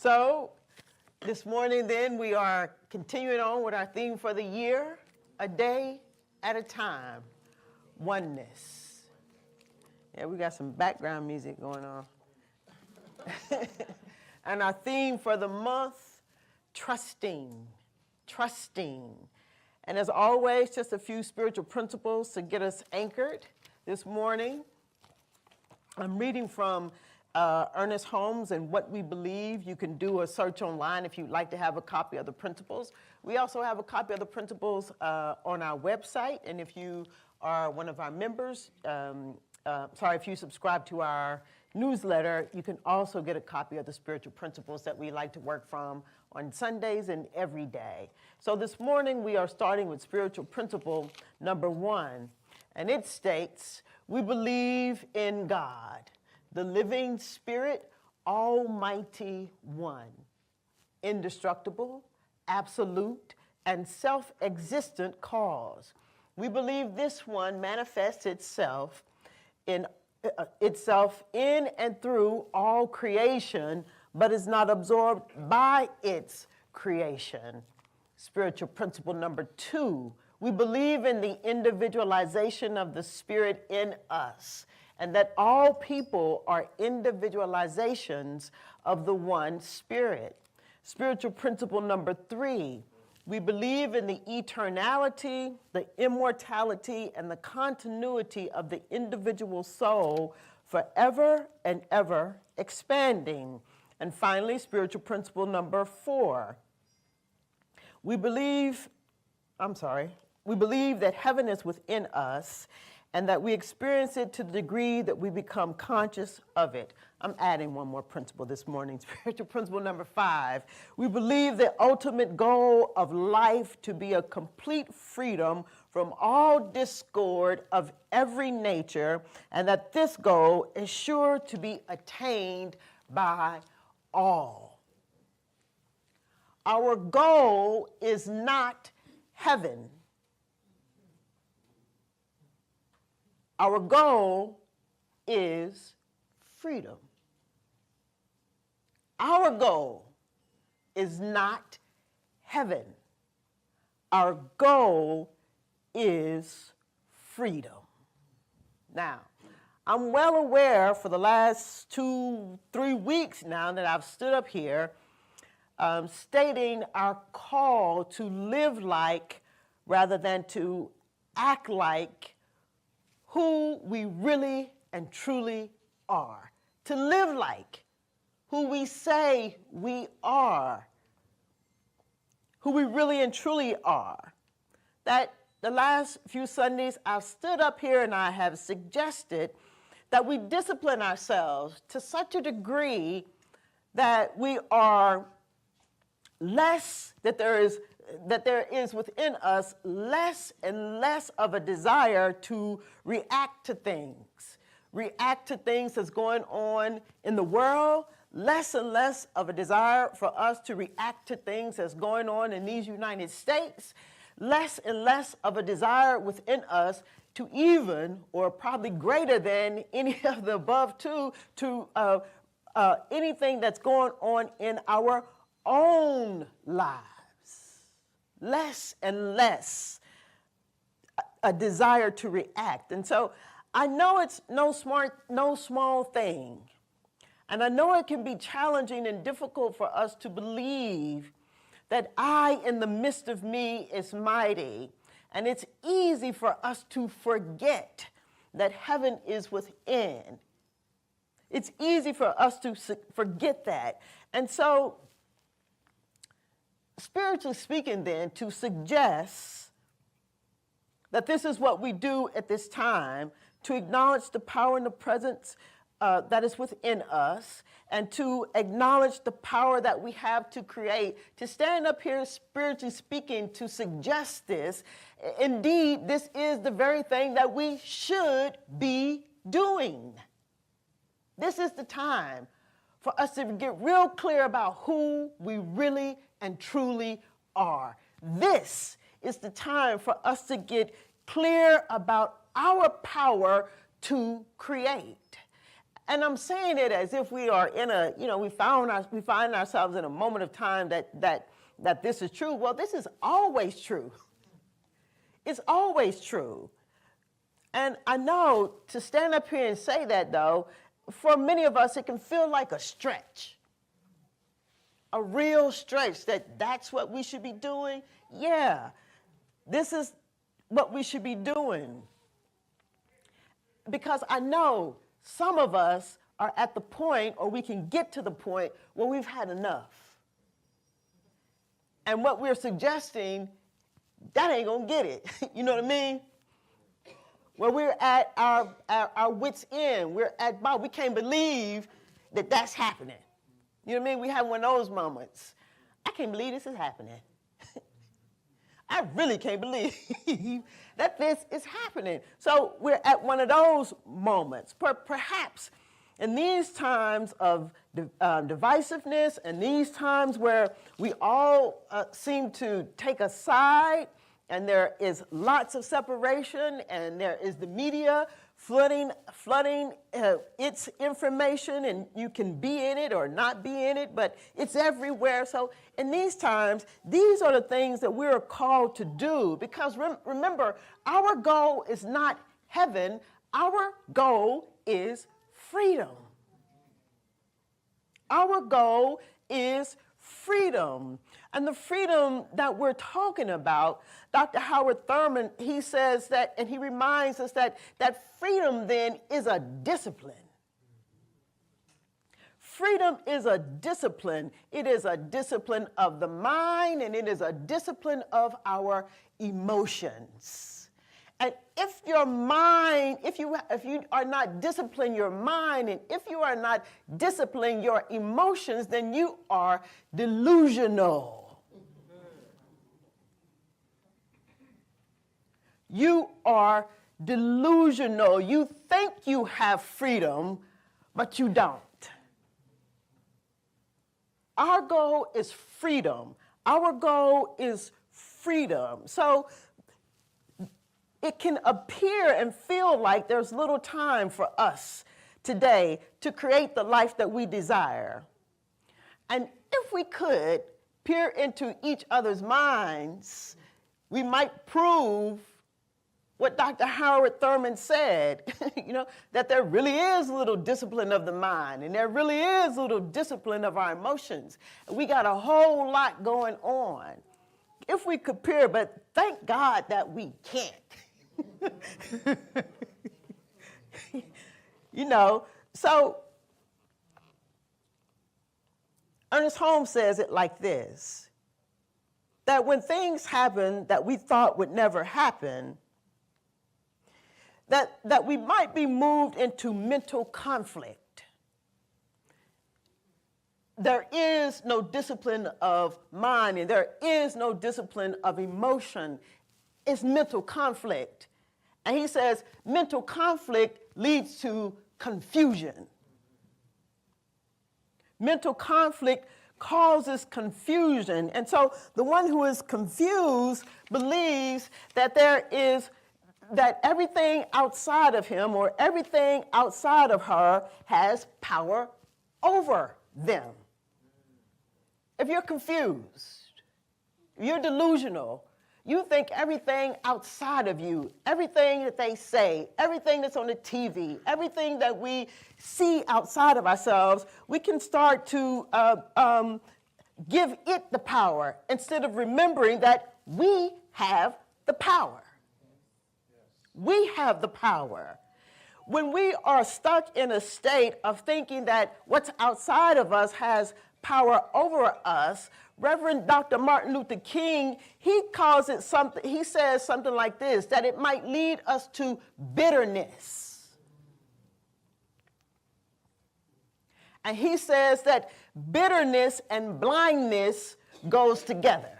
So this morning then we are continuing on with our theme for the year, a day at a time, oneness. Yeah, we got some background music going on. And our theme for the month, trusting. And as always, just a few spiritual principles to get us anchored this morning. I'm reading from Ernest Holmes and What We Believe. You can do a search online if you'd like to have a copy of the principles. We also have a copy of the principles on our website, and if you are one of our members, if you subscribe to our newsletter, you can also get a copy of the spiritual principles that we like to work from on Sundays and every day. So this morning we are starting with spiritual principle number 1, and it states, we believe in God, the living spirit, almighty one, indestructible, absolute, and self-existent cause. We believe this one manifests itself in and through all creation, but is not absorbed by its creation. Spiritual principle number 2, we believe in the individualization of the Spirit in us, and that all people are individualizations of the one Spirit. Spiritual principle number 3, we believe in the eternality, the immortality, and the continuity of the individual soul forever and ever expanding. And finally, spiritual principle number 4, we believe that heaven is within us and that we experience it to the degree that we become conscious of it. I'm adding one more principle this morning, spiritual principle number 5. We believe the ultimate goal of life to be a complete freedom from all discord of every nature, and that this goal is sure to be attained by all. Our goal is not heaven. Our goal is freedom. Our goal is not heaven. Our goal is freedom. Now, I'm well aware for the last 2-3 weeks now that I've stood up here stating our call to live like rather than to act like who we really and truly are. To live like who we say we are, who we really and truly are. That the last few Sundays I've stood up here and I have suggested that we discipline ourselves to such a degree that we are less, that there is within us less and less of a desire to react to things that's going on in the world, less and less of a desire for us to react to things that's going on in these United States, less and less of a desire within us to even, or probably greater than any of the above two, to anything that's going on in our own lives. Less and less a desire to react. And so I know it's no small thing. And I know it can be challenging and difficult for us to believe that I in the midst of me is mighty. And it's easy for us to forget that heaven is within. It's easy for us to forget that. And so, spiritually speaking then, to suggest that this is what we do at this time, to acknowledge the power and the presence that is within us, and to acknowledge the power that we have to create, to stand up here spiritually speaking to suggest this, indeed, this is the very thing that we should be doing. This is the time for us to get real clear about who we really and truly are. This is the time for us to get clear about our power to create. And I'm saying it as if we are in a, we find ourselves in a moment of time that this is true. Well, this is always true. It's always true. And I know to stand up here and say that, though, for many of us, it can feel like a stretch. A real stretch that's what we should be doing. Yeah, this is what we should be doing. Because I know some of us are at the point, or we can get to the point where we've had enough. And what we're suggesting, that ain't gonna get it. You know what I mean? Where we're at our wits' end. We're at, wow, we can't believe that that's happening. You know what I mean? We have one of those moments. I can't believe this is happening. I really can't believe that this is happening. So we're at one of those moments. Perhaps in these times of divisiveness and these times where we all seem to take a side, and there is lots of separation, and there is the media flooding its information, and you can be in it or not be in it, but it's everywhere. So in these times, these are the things that we're called to do, because remember, our goal is not heaven, our goal is freedom. Our goal is freedom. And the freedom that we're talking about, Dr. Howard Thurman, he says that, and he reminds us that freedom then is a discipline. Freedom is a discipline. It is a discipline of the mind, and it is a discipline of our emotions. And if your mind, if you are not disciplining your mind, and if you are not disciplining your emotions, then you are delusional. You are delusional. You think you have freedom, but you don't. Our goal is freedom. Our goal is freedom. So it can appear and feel like there's little time for us today to create the life that we desire. And if we could peer into each other's minds, we might prove what Dr. Howard Thurman said, that there really is a little discipline of the mind, and there really is a little discipline of our emotions. We got a whole lot going on. If we could peer, but thank God that we can't. So Ernest Holmes says it like this, that when things happen that we thought would never happen, that we might be moved into mental conflict. There is no discipline of mind, and there is no discipline of emotion. It's mental conflict. And he says mental conflict leads to confusion. Mental conflict causes confusion. And so the one who is confused believes that that everything outside of him or everything outside of her has power over them. If you're confused, if you're delusional, you think everything outside of you, everything that they say, everything that's on the TV, everything that we see outside of ourselves, we can start to give it the power instead of remembering that we have the power. We have the power. When we are stuck in a state of thinking that what's outside of us has power over us, Reverend Dr. Martin Luther King, he calls it something, he says something like this, that it might lead us to bitterness. And he says that bitterness and blindness goes together.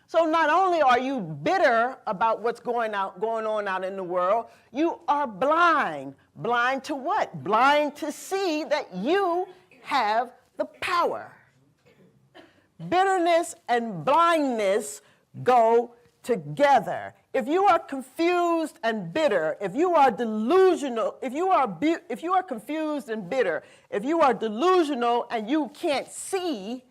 So not only are you bitter about what's going on out in the world, you are blind. Blind to what? Blind to see that you have the power. Bitterness and blindness go together. if you are confused and bitter, if you are delusional, if you are confused and bitter, if you are delusional and you can't see,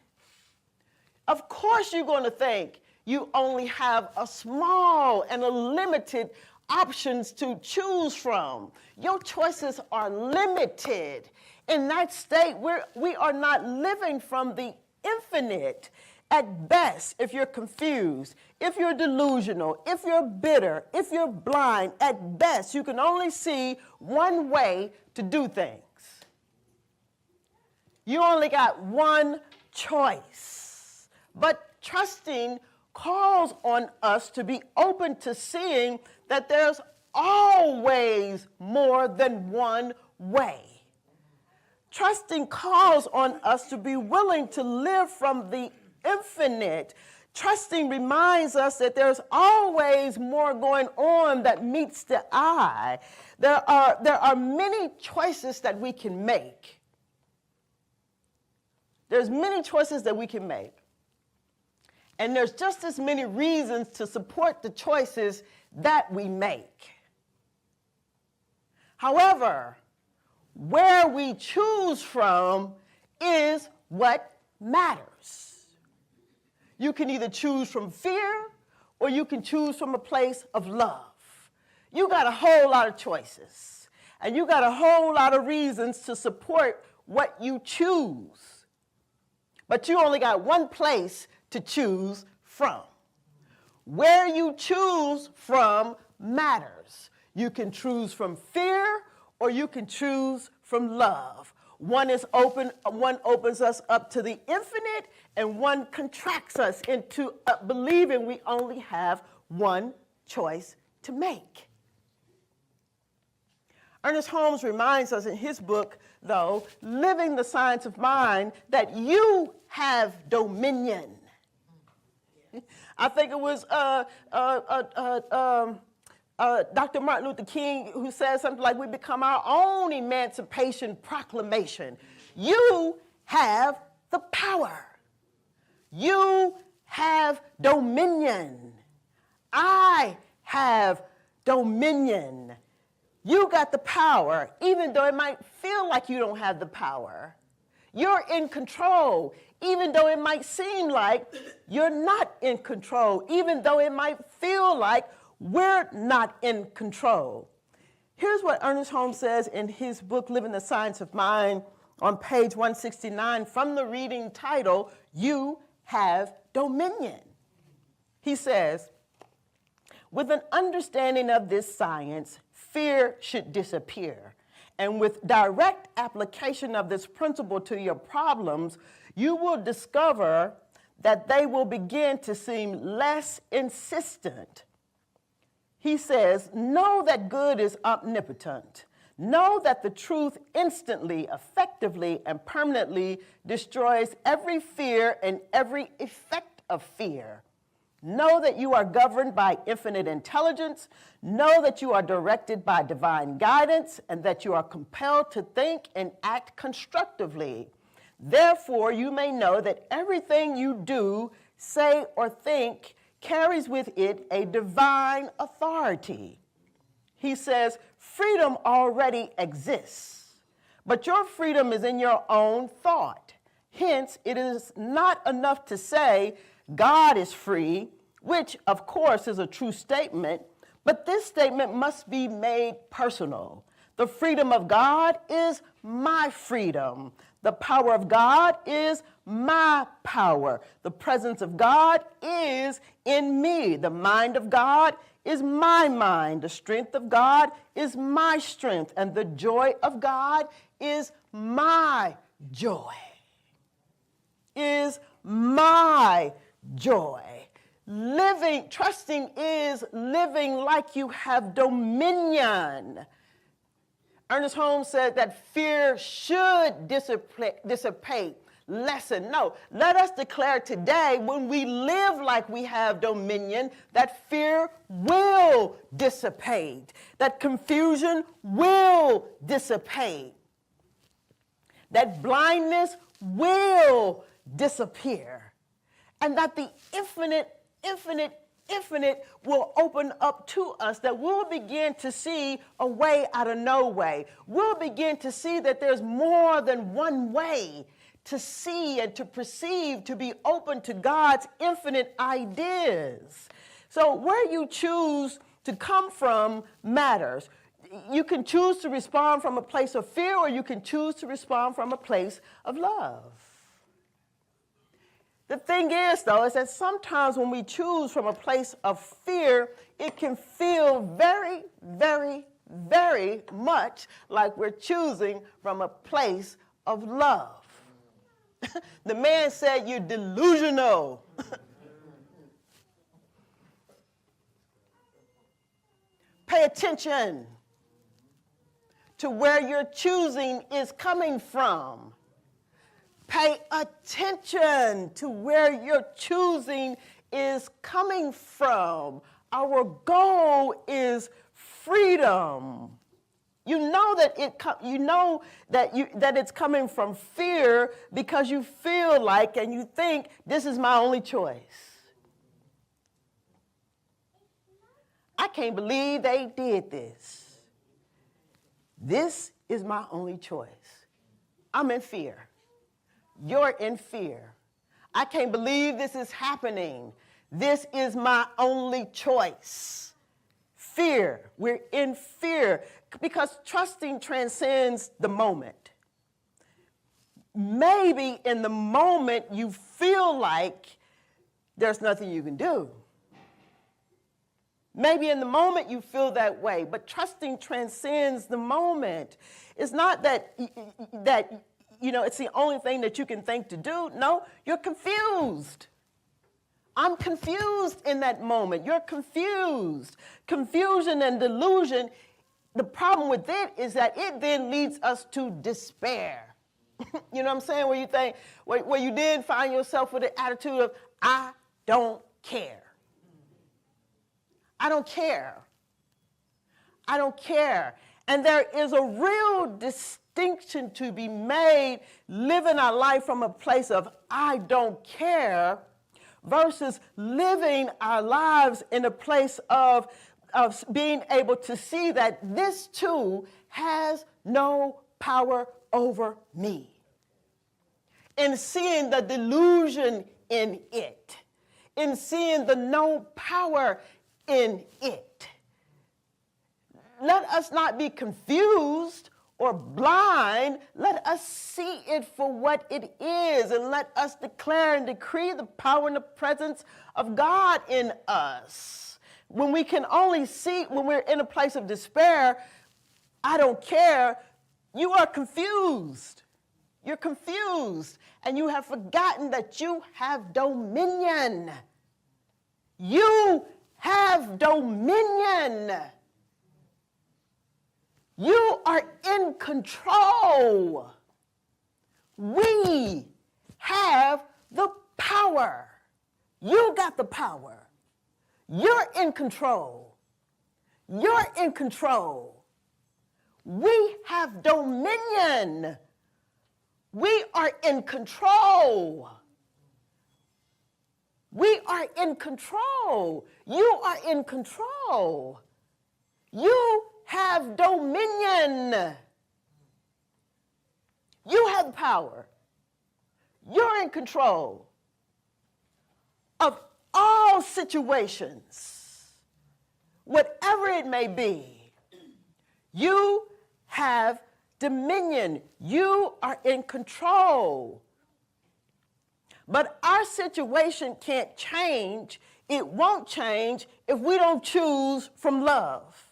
of course you're going to think you only have a small and a limited options to choose from. Your choices are limited. In that state, we are not living from the infinite. At best, if you're confused, if you're delusional, if you're bitter, if you're blind, at best, you can only see one way to do things. You only got one choice. But trusting calls on us to be open to seeing that there's always more than one way. Trusting calls on us to be willing to live from the infinite. Trusting reminds us that there's always more going on that meets the eye. There are many choices that we can make. There's many choices that we can make. And there's just as many reasons to support the choices that we make. However, where we choose from is what matters. You can either choose from fear or you can choose from a place of love. You got a whole lot of choices and you got a whole lot of reasons to support what you choose. But you only got one place to choose from. Where you choose from matters. You can choose from fear or you can choose from love. One opens us up to the infinite, and one contracts us into believing we only have one choice to make. Ernest Holmes reminds us in his book, though, Living the Science of Mind, that you have dominion. I think it was Dr. Martin Luther King who said something like, we become our own emancipation proclamation. You have the power. You have dominion. I have dominion. You got the power, even though it might feel like you don't have the power. You're in control, even though it might seem like you're not in control, even though it might feel like we're not in control. Here's what Ernest Holmes says in his book, Living the Science of Mind, on page 169, from the reading title, You Have Dominion. He says, with an understanding of this science, fear should disappear. And with direct application of this principle to your problems, you will discover that they will begin to seem less insistent. He says, know that good is omnipotent. Know that the truth instantly, effectively, and permanently destroys every fear and every effect of fear. Know that you are governed by infinite intelligence. Know that you are directed by divine guidance and that you are compelled to think and act constructively. Therefore, you may know that everything you do, say, or think carries with it a divine authority. He says, freedom already exists, but your freedom is in your own thought. Hence, it is not enough to say God is free, which of course is a true statement, but this statement must be made personal. The freedom of God is my freedom. The power of God is my power. The presence of God is in me. The mind of God is my mind. The strength of God is my strength. And the joy of God is my joy. Is my joy. Trusting is living like you have dominion. Ernest Holmes said that fear should dissipate, lessen. No, let us declare today, when we live like we have dominion, that fear will dissipate, that confusion will dissipate, that blindness will disappear, and that the infinite infinite will open up to us, that we'll begin to see a way out of no way. We'll begin to see that there's more than one way to see and to perceive, to be open to God's infinite ideas. So where you choose to come from matters. You can choose to respond from a place of fear, or you can choose to respond from a place of love. The thing is, though, is that sometimes when we choose from a place of fear, it can feel very, very, very much like we're choosing from a place of love. The man said, "You're delusional." Pay attention to where your choosing is coming from. Pay attention to where your choosing is coming from. Our goal is freedom. You know that it's coming from fear because you feel like and you think this is my only choice. I can't believe they did this. This is my only choice. I'm in fear. You're in fear. I can't believe this is happening. This is my only choice. Fear. We're in fear because trusting transcends the moment. Maybe in the moment you feel like there's nothing you can do. Maybe in the moment you feel that way, but trusting transcends the moment. It's not that it's the only thing that you can think to do. No, you're confused. I'm confused in that moment. You're confused. Confusion and delusion, the problem with it is that it then leads us to despair. You know what I'm saying? Where you think, where you then find yourself with the attitude of, I don't care. I don't care. I don't care. And there is a real distinction to be made living our life from a place of I don't care versus living our lives in a place of being able to see that this too has no power over me. In seeing the delusion in it, in seeing the no power in it. Let us not be confused or blind. Let us see it for what it is, and let us declare and decree the power and the presence of God in us. When we can only see, when we're in a place of despair, I don't care, you are confused. You're confused, and you have forgotten that you have dominion. You have dominion. You are in control. We have the power. You got the power. You're in control. You're in control. We have dominion. We are in control. We are in control. You are in control. You have dominion. You have power. You're in control of all situations, whatever it may be. You have dominion. You are in control. But our situation can't change. It won't change if we don't choose from love.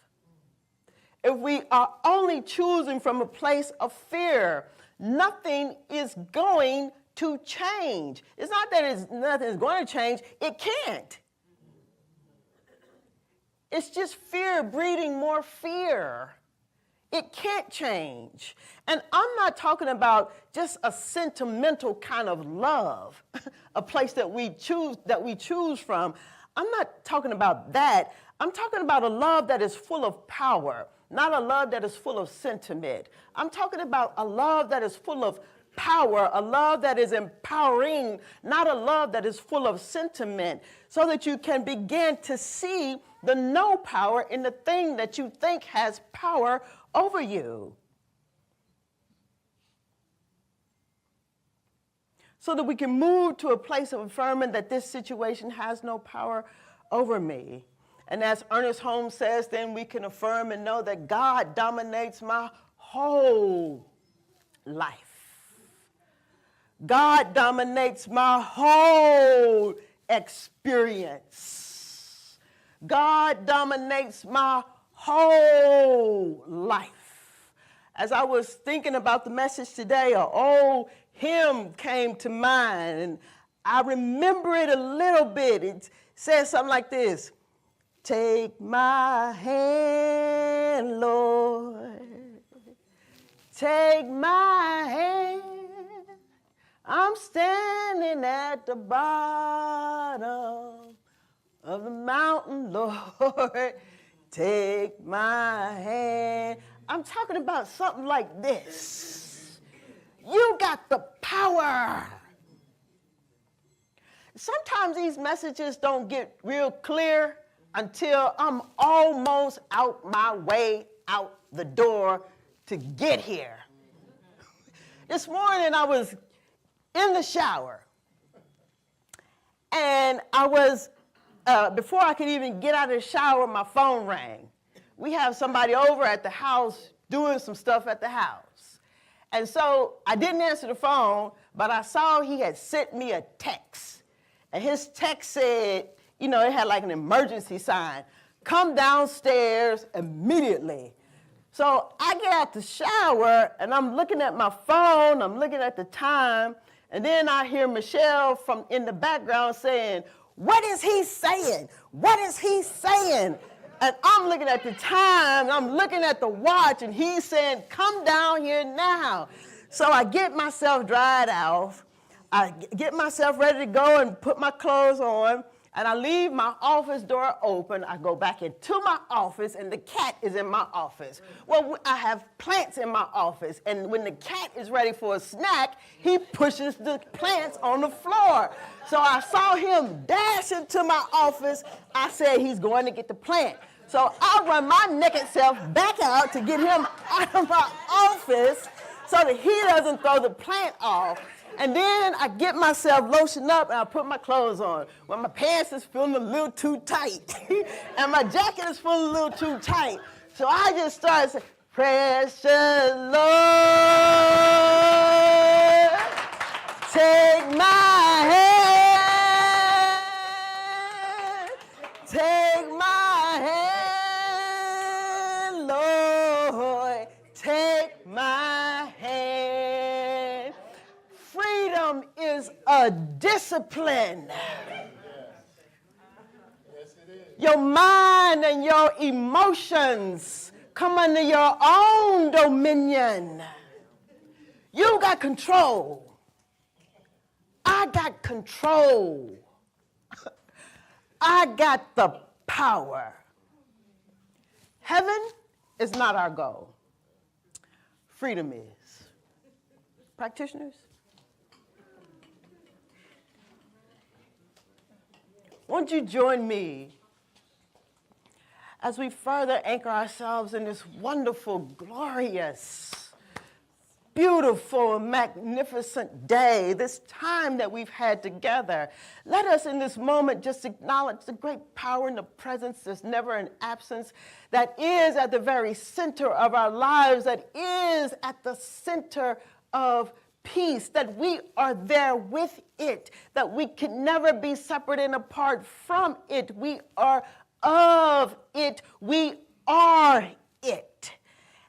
If we are only choosing from a place of fear, nothing is going to change. It's not that nothing is going to change. It can't. It's just fear breeding more fear. It can't change. And I'm not talking about just a sentimental kind of love, a place that we choose from. I'm not talking about that. I'm talking about a love that is full of power, not a love that is full of sentiment. I'm talking about a love that is full of power, a love that is empowering, not a love that is full of sentiment, so that you can begin to see the no power in the thing that you think has power over you. So that we can move to a place of affirming that this situation has no power over me. And as Ernest Holmes says, then we can affirm and know that God dominates my whole life. God dominates my whole experience. God dominates my whole life. As I was thinking about the message today, an old hymn came to mind, and I remember it a little bit. It says something like this: take my hand, Lord, take my hand. I'm standing at the bottom of the mountain, Lord, take my hand. I'm talking about something like this. You got the power. Sometimes these messages don't get real clear until I'm almost out my way out the door to get here. This morning I was in the shower, and I was, before I could even get out of the shower, my phone rang. We have somebody over at the house doing some stuff at the house. And so I didn't answer the phone, but I saw he had sent me a text. And his text said, you know, it had like an emergency sign: come downstairs immediately. So I get out the shower, and I'm looking at my phone, I'm looking at the time, and then I hear Michelle from in the background saying, what is he saying? What is he saying? And I'm looking at the time, I'm looking at the watch, and he's saying, come down here now. So I get myself dried off. I get myself ready to go and put my clothes on, and I leave my office door open. I go back into my office, and the cat is in my office. Well, I have plants in my office, and when the cat is ready for a snack, he pushes the plants on the floor. So I saw him dash into my office. I said, he's going to get the plant. So I run my naked self back out to get him out of my office so that he doesn't throw the plant off. And then I get myself lotioned up, and I put my clothes on. Well, my pants is feeling a little too tight, and my jacket is feeling a little too tight. So I just started saying, precious Lord, take my hand, take my hand, Lord, take my hand. Freedom is a discipline. Your mind and your emotions come under your own dominion. You got control. I got control. I got the power. Heaven is not our goal. Freedom is. Practitioners? Won't you join me as we further anchor ourselves in this wonderful, glorious, beautiful, magnificent day, this time that we've had together. Let us in this moment just acknowledge the great power and the presence, there's never an absence, that is at the very center of our lives, that is at the center of peace, that we are there with it, that we can never be separate and apart from it. We are of it. We are it.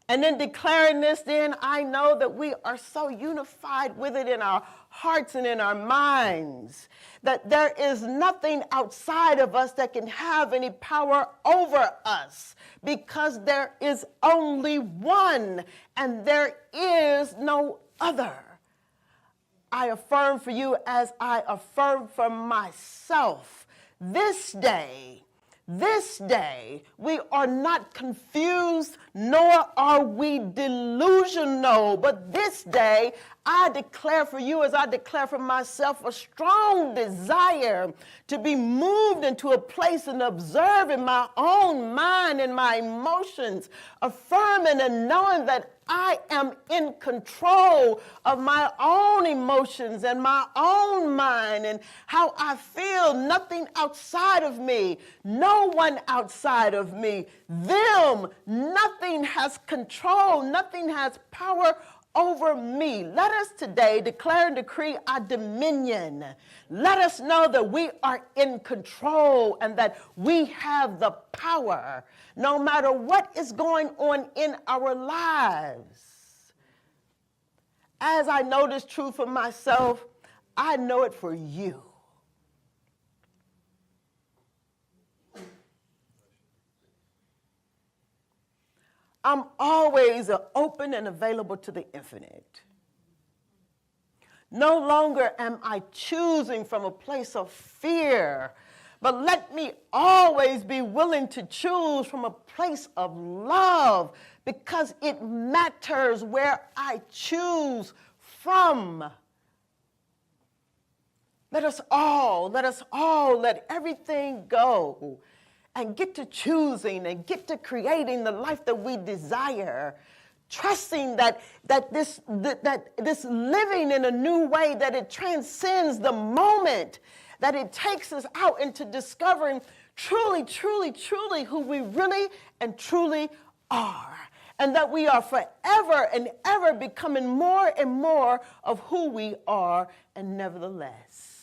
And then declaring this, then I know that we are so unified with it in our hearts and in our minds, that there is nothing outside of us that can have any power over us, because there is only one and there is no other. I affirm for you as I affirm for myself, this day, we are not confused, nor are we delusional, but this day I declare for you, as I declare for myself, a strong desire to be moved into a place and observe in my own mind and my emotions, affirming and knowing that I am in control of my own emotions and my own mind and how I feel. Nothing outside of me, no one outside of me, them, nothing has control, nothing has power over me. Let us today declare and decree our dominion. Let us know that we are in control and that we have the power no matter what is going on in our lives. As I know this truth for myself, I know it for you. I'm always open and available to the infinite. No longer am I choosing from a place of fear, but let me always be willing to choose from a place of love, because it matters where I choose from. Let us all let everything go and get to choosing and get to creating the life that we desire, trusting that this living in a new way, that it transcends the moment, that it takes us out into discovering truly, truly, truly who we really and truly are, and that we are forever and ever becoming more and more of who we are. And nevertheless,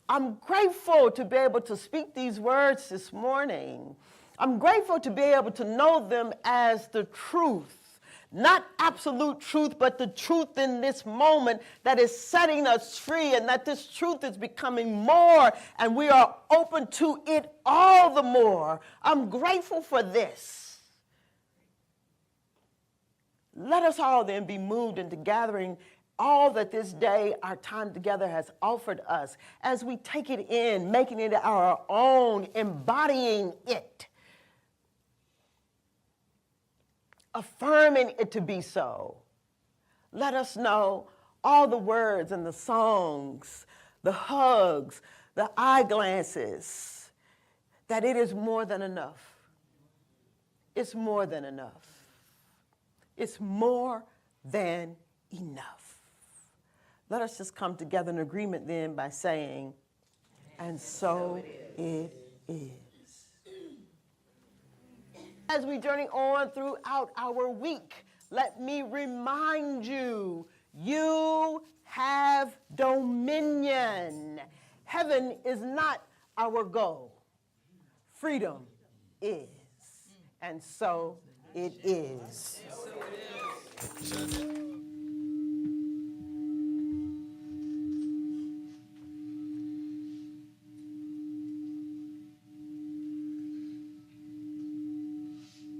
I'm grateful to be able to speak these words this morning. I'm grateful to be able to know them as the truth. Not absolute truth, but the truth in this moment that is setting us free, and that this truth is becoming more, and we are open to it all the more. I'm grateful for this. Let us all then be moved into gathering all that this day, our time together, has offered us, as we take it in, making it our own, embodying it, affirming it to be so. Let us know all the words and the songs, the hugs, the eye glances, that it is more than enough. It's more than enough. It's more than enough. Let us just come together in agreement then by saying, and so it is. As we journey on throughout our week, let me remind you, you have dominion. Heaven is not our goal. Freedom is. And so it is.